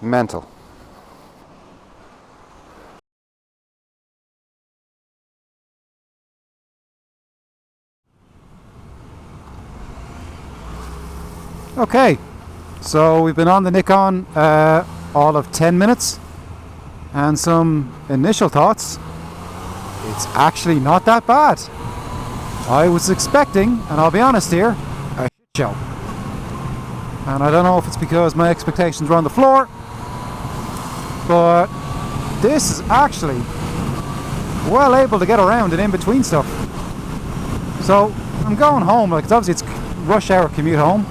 Mental. Okay, so we've been on the Nikon all of 10 minutes, and some initial thoughts. It's actually not that bad. I was expecting, and I'll be honest here, a shit show. And I don't know if it's because my expectations were on the floor, but this is actually well able to get around and in between stuff. So I'm going home, like it's rush hour commute home.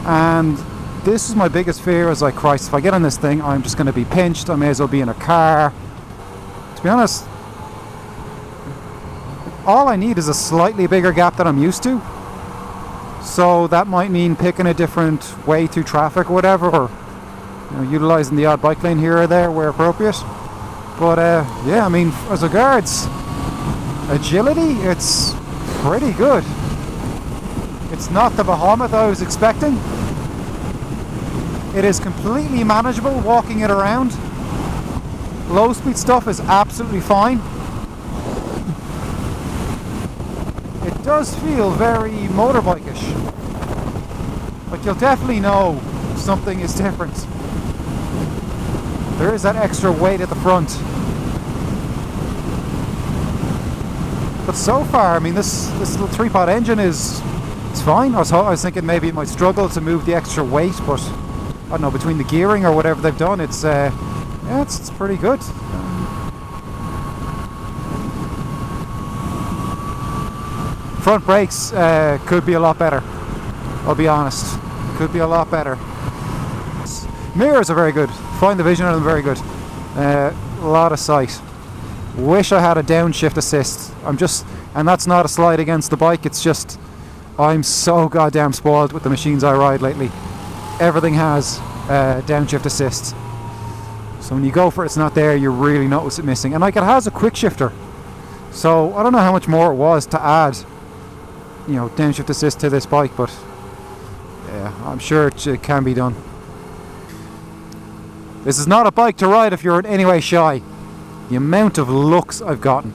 And this is my biggest fear. Is like, Christ, if I get on this thing, I'm just going to be pinched. I may as well be in a car. To be honest, all I need is a slightly bigger gap than I'm used to. So that might mean picking a different way through traffic or whatever, or utilising the odd bike lane here or there where appropriate. But yeah, I mean, as regards agility, it's pretty good. It's not the behemoth I was expecting. It is completely manageable walking it around. Low speed stuff is absolutely fine. It does feel very motorbike-ish. Like, you'll definitely know something is different. There is that extra weight at the front. But so far, I mean, this little 3-pod engine it's fine. I was thinking maybe it might struggle to move the extra weight, but I don't know, between the gearing or whatever they've done, it's pretty good. Front brakes could be a lot better. I'll be honest, could be a lot better. Mirrors are very good. Find the vision on them very good. A lot of sight. Wish I had a downshift assist. And that's not a slight against the bike. It's just I'm so goddamn spoiled with the machines I ride lately. Everything has downshift assist. So when you go for it, it's not there. You really notice it missing. And like, it has a quick shifter. So I don't know how much more it was to add, downshift assist to this bike, but yeah, I'm sure it can be done. This is not a bike to ride if you're in any way shy. The amount of looks I've gotten,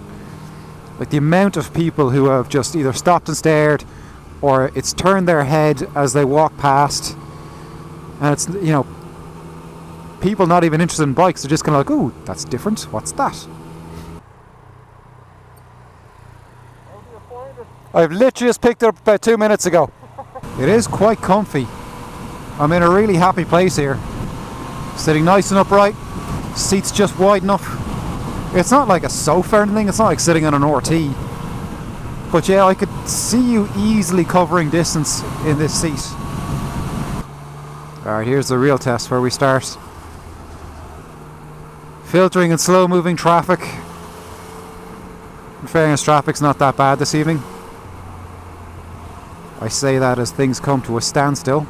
like the amount of people who have just either stopped and stared, or it's turned their head as they walk past, and it's, people not even interested in bikes, they're just kind of like, ooh, that's different, what's that? I've literally just picked it up about 2 minutes ago. It is quite comfy. I'm in a really happy place here. Sitting nice and upright, seats just wide enough. It's not like a sofa or anything, it's not like sitting on an RT. But yeah, I could see you easily covering distance in this seat. Alright, here's the real test where we start. Filtering and slow moving traffic. In fairness, traffic's not that bad this evening. I say that as things come to a standstill.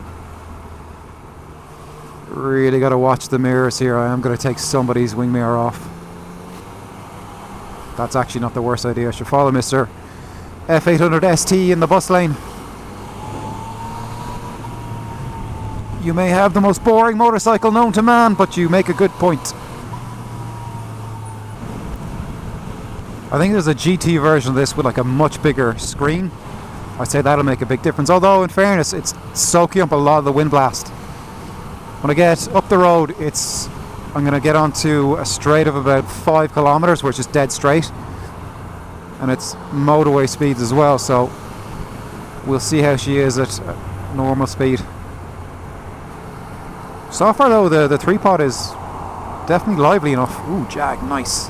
Really got to watch the mirrors here. I am going to take somebody's wing mirror off. That's actually not the worst idea. I should follow Mr. F800 ST in the bus lane. You may have the most boring motorcycle known to man, but you make a good point. I think there's a GT version of this with like a much bigger screen. I'd say that'll make a big difference. Although, in fairness, it's soaking up a lot of the wind blast. When I get up the road, I'm going to get onto a straight of about 5 kilometers, which is dead straight. And it's motorway speeds as well, so we'll see how she is at normal speed. So far though, the 3-pod is definitely lively enough. Ooh, Jag, nice.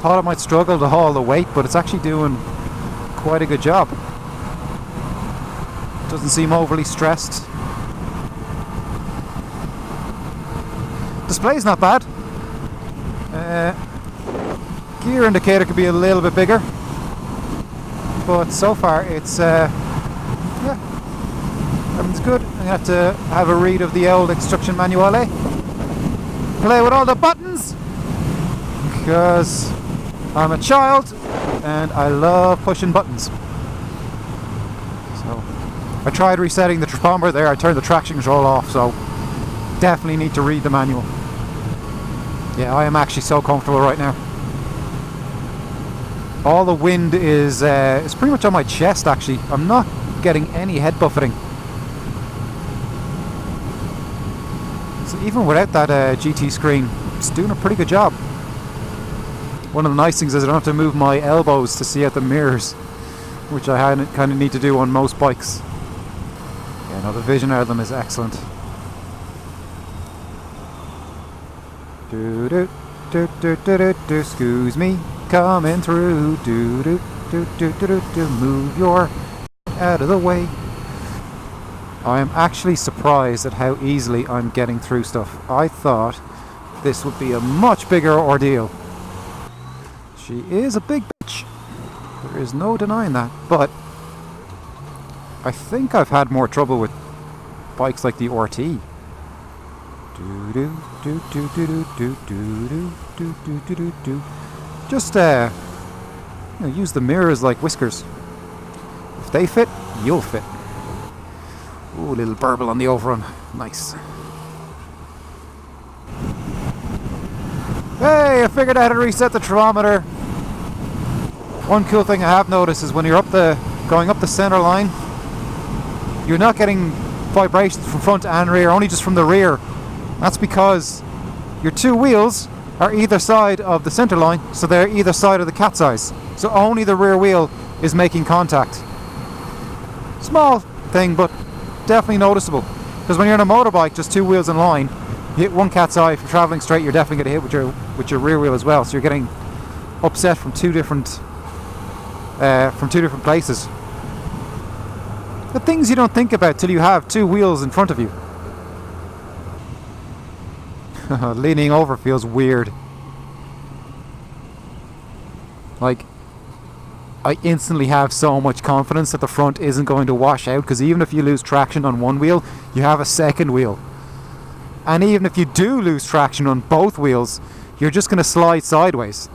Thought it might struggle to haul the weight, but it's actually doing quite a good job. Doesn't seem overly stressed. Display's not bad. Gear indicator could be a little bit bigger, but so far it's yeah, everything's good. I have to have a read of the old instruction manuale. Play with all the buttons because I'm a child and I love pushing buttons. I tried resetting the thermometer there, I turned the traction control off, so definitely need to read the manual. Yeah, I am actually so comfortable right now. All the wind is pretty much on my chest actually. I'm not getting any head buffeting. So even without that GT screen, it's doing a pretty good job. One of the nice things is I don't have to move my elbows to see out the mirrors, which I kind of need to do on most bikes. Yeah, no, the vision out of them is excellent. Do do do do do do. Excuse me, coming through. Do do do do do do do. Move your out of the way. I am actually surprised at how easily I'm getting through stuff. I thought this would be a much bigger ordeal. She is a big bitch. There is no denying that. But I think I've had more trouble with bikes like the RT. Do do do do do do do do do do do do do. Just use the mirrors like whiskers. If they fit, you'll fit. Ooh, a little burble on the overrun. Nice. Hey, I figured out how to reset the thermometer. One cool thing I have noticed is when you're going up the center line, you're not getting vibrations from front and rear, only just from the rear. That's because your two wheels are either side of the center line, so they're either side of the cat's eyes. So only the rear wheel is making contact. Small thing, but definitely noticeable. Because when you're on a motorbike, just two wheels in line, you hit one cat's eye. If you're traveling straight, you're definitely going to hit with your rear wheel as well. So you're getting upset from two different places. The things you don't think about till you have two wheels in front of you. Leaning over feels weird. Like, I instantly have so much confidence that the front isn't going to wash out, because even if you lose traction on one wheel, you have a second wheel. And even if you do lose traction on both wheels, you're just going to slide sideways.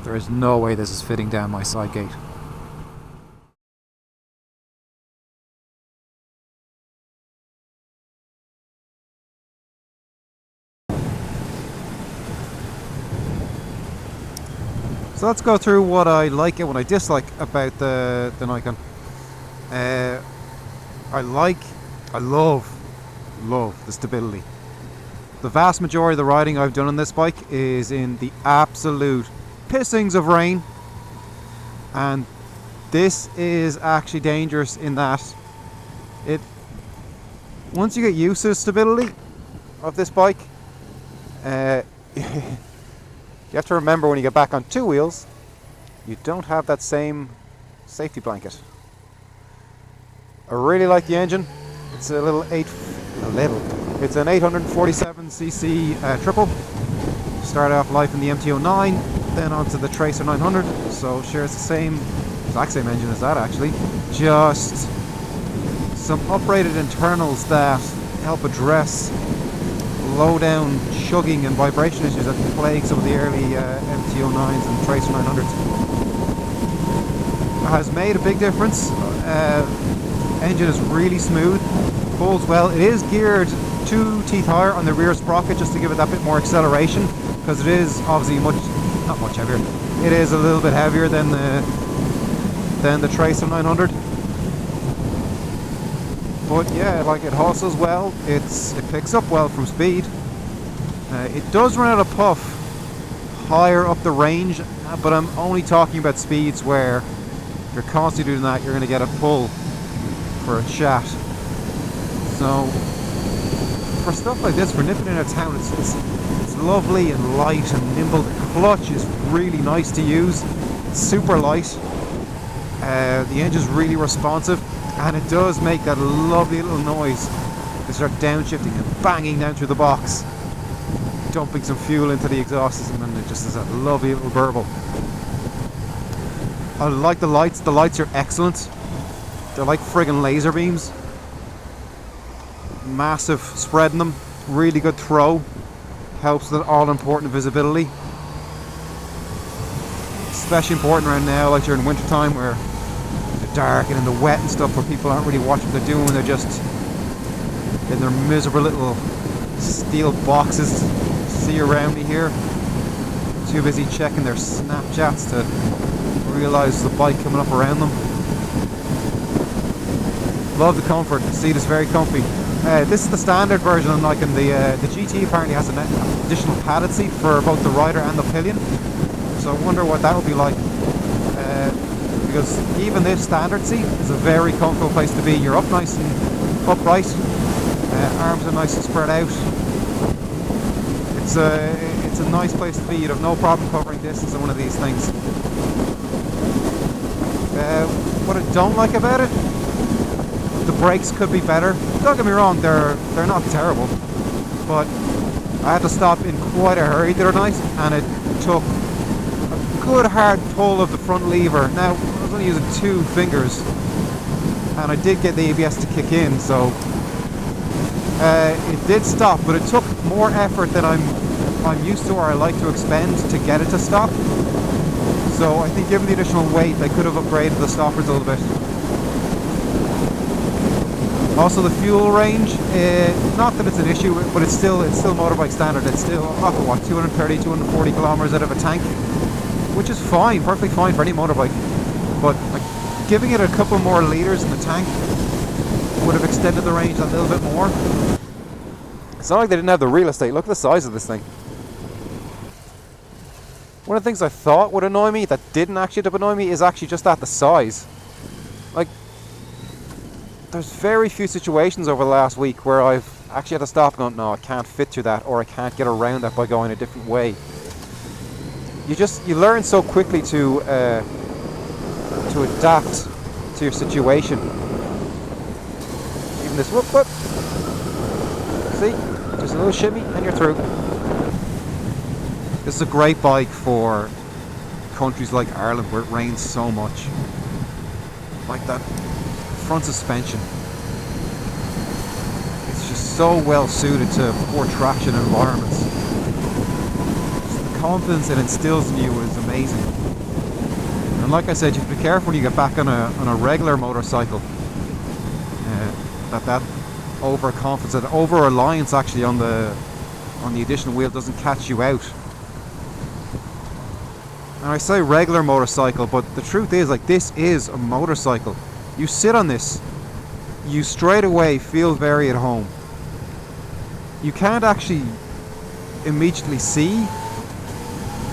There is no way this is fitting down my side gate. So let's go through what I like and what I dislike about the Niken. I love the stability. The vast majority of the riding I've done on this bike is in the absolute pissings of rain, and this is actually dangerous in that once you get used to the stability of this bike, you have to remember when you get back on two wheels, you don't have that same safety blanket. I really like the engine. It's it's an 847cc triple. Started off life in the MT-09, then onto the Tracer 900. So shares the exact same engine as that actually. Just some uprated internals that help address low down chugging and vibration issues that plague some of the early MT-09s and Tracer 900s. It has made a big difference. Engine is really smooth, pulls well. It is geared 2 teeth higher on the rear sprocket just to give it that bit more acceleration, because it is obviously not much heavier. It is a little bit heavier than the Tracer 900. But yeah, like, it hustles well, it picks up well from speed. It does run out of puff higher up the range, but I'm only talking about speeds where if you're constantly doing that, you're going to get a pull for a chat. So for stuff like this, for nipping into town, it's lovely and light and nimble. The clutch is really nice to use. It's super light. The engine's really responsive. And it does make that lovely little noise to start downshifting and banging down through the box, dumping some fuel into the exhaust system, and it just is that lovely little burble. I like the lights. The lights are excellent. They're like friggin' laser beams. Massive spread in them. Really good throw. Helps with all important visibility. Especially important right now, like during winter time, where dark and in the wet and stuff, where people aren't really watching what they're doing. They're just in their miserable little steel boxes. See around me here, too busy checking their Snapchats to realise the bike coming up around them. Love the comfort. The seat is very comfy. This is the standard version of Niken. The GT apparently has an additional padded seat for both the rider and the pillion, so I wonder what that will be like. Because even this standard seat is a very comfortable place to be. You're up nice and upright, arms are nice and spread out. It's a nice place to be. You'd have no problem covering distance on one of these things. What I don't like about it, the brakes could be better. Don't get me wrong, they're not terrible, but I had to stop in quite a hurry the other night, and it took a good hard pull of the front lever. Now, I was only using 2 fingers, and I did get the ABS to kick in, so it did stop, but it took more effort than I'm used to or I like to expend to get it to stop. So I think given the additional weight, they could have upgraded the stoppers a little bit. Also the fuel range, not that it's an issue, but it's still motorbike standard. It's still off of what, 230, 240 kilometers out of a tank, which is fine, perfectly fine for any motorbike. But like, giving it a couple more litres in the tank would have extended the range a little bit more. It's not like they didn't have the real estate. Look at the size of this thing. One of the things I thought would annoy me that didn't actually end up annoying me is actually just the size. Like, there's very few situations over the last week where I've actually had to stop and go, no, I can't fit through that, or I can't get around that by going a different way. You learn so quickly to adapt to your situation. Even this whoop whoop. See? Just a little shimmy and you're through. This is a great bike for countries like Ireland where it rains so much. Like that front suspension. It's just so well suited to poor traction environments. The confidence it instills in you is amazing. And like I said, you have to be careful when you get back on a regular motorcycle. That overconfidence, that over-reliance actually on the additional wheel doesn't catch you out. And I say regular motorcycle, but the truth is, like, this is a motorcycle. You sit on this, you straight away feel very at home. You can't actually immediately see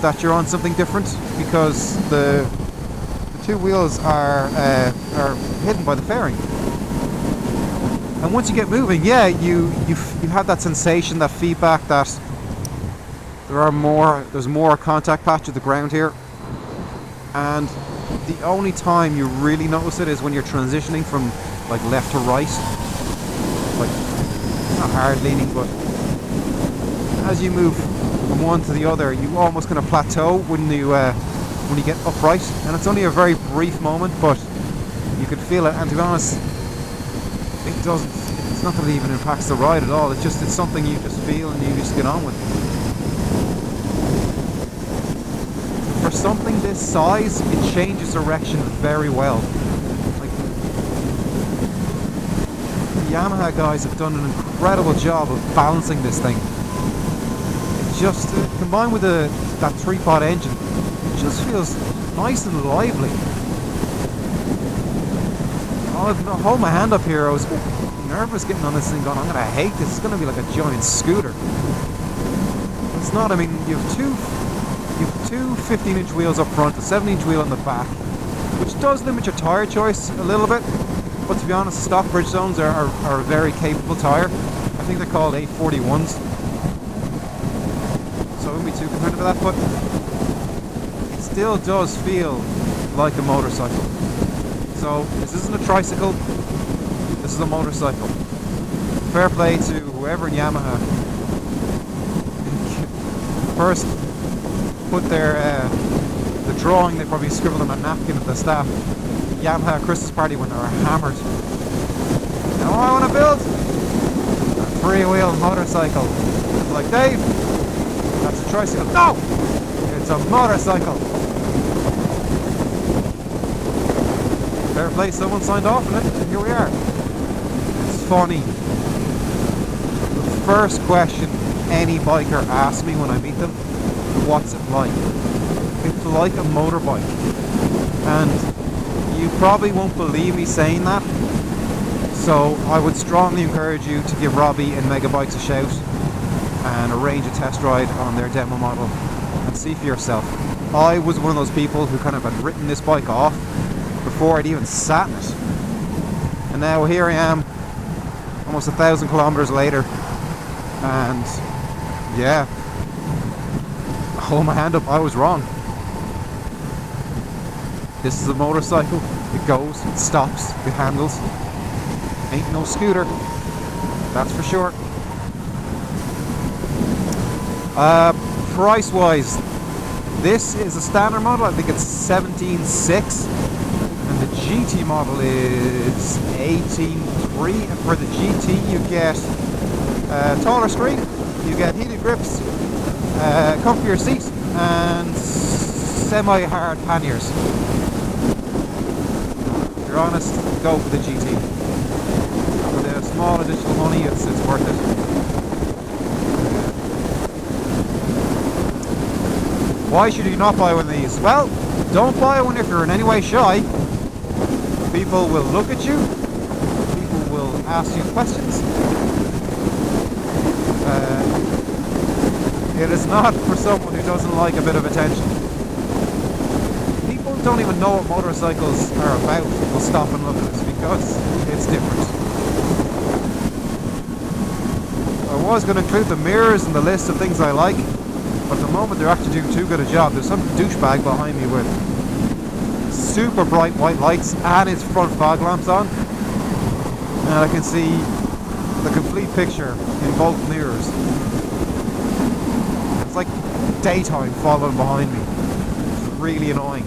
that you're on something different because the 2 wheels are hidden by the fairing. And once you get moving, yeah, you have that sensation, that feedback that there's more contact patch of the ground here. And the only time you really notice it is when you're transitioning from like left to right. Like, not hard leaning, but as you move from one to the other, you almost kind of plateau when you get upright. And it's only a very brief moment, but you can feel it. And to be honest, it's not that it even impacts the ride at all. It's something you just feel and you just get on with. For something this size, it changes direction very well. Like, the Yamaha guys have done an incredible job of balancing this thing. It just, combined with that 3-pod engine, it just feels nice and lively. I'll hold my hand up here. I was nervous getting on this thing going, I'm going to hate this. It's going to be like a giant scooter. It's not. I mean, you have two 15-inch wheels up front, a 7-inch wheel on the back, which does limit your tyre choice a little bit. But to be honest, stock Bridgestones are a very capable tyre. I think they're called 841s. So I wouldn't be too concerned about that, but it still does feel like a motorcycle. So this isn't a tricycle, this is a motorcycle. Fair play to whoever in Yamaha first put the drawing they probably scribbled on a napkin at the staff. Yamaha Christmas party when they were hammered. Now I want to build a 3-wheel motorcycle. Like, Dave, that's a tricycle. No! It's a motorcycle. Fair play, someone signed off on it, and here we are. It's funny. The first question any biker asks me when I meet them, what's it like? It's like a motorbike. And you probably won't believe me saying that, so I would strongly encourage you to give Robbie and Megabikes a shout and arrange a test ride on their demo model and see for yourself. I was one of those people who kind of had written this bike off before I'd even sat in it, and now here I am almost 1,000 kilometers later, and yeah, I hold my hand up, I was wrong. This is a motorcycle. It goes, it stops, it handles. Ain't no scooter, that's for sure. Price wise, this is a standard model. I think it's 17.6, and the GT model is 18.3. And for the GT you get taller screen, you get heated grips, comfier seat, and semi-hard panniers. If you're honest, go for the GT. For the small additional money, it's worth it. Why should you not buy one of these? Well, don't buy one if you're in any way shy. People will look at you. People will ask you questions. It is not for someone who doesn't like a bit of attention. People don't even know what motorcycles are about will stop and look at us because it's different. I was going to include the mirrors in the list of things I like, but at the moment they're actually doing too good a job. There's some douchebag behind me with super bright white lights and his front fog lamps on, and I can see the complete picture in both mirrors. It's like daytime following behind me. It's really annoying.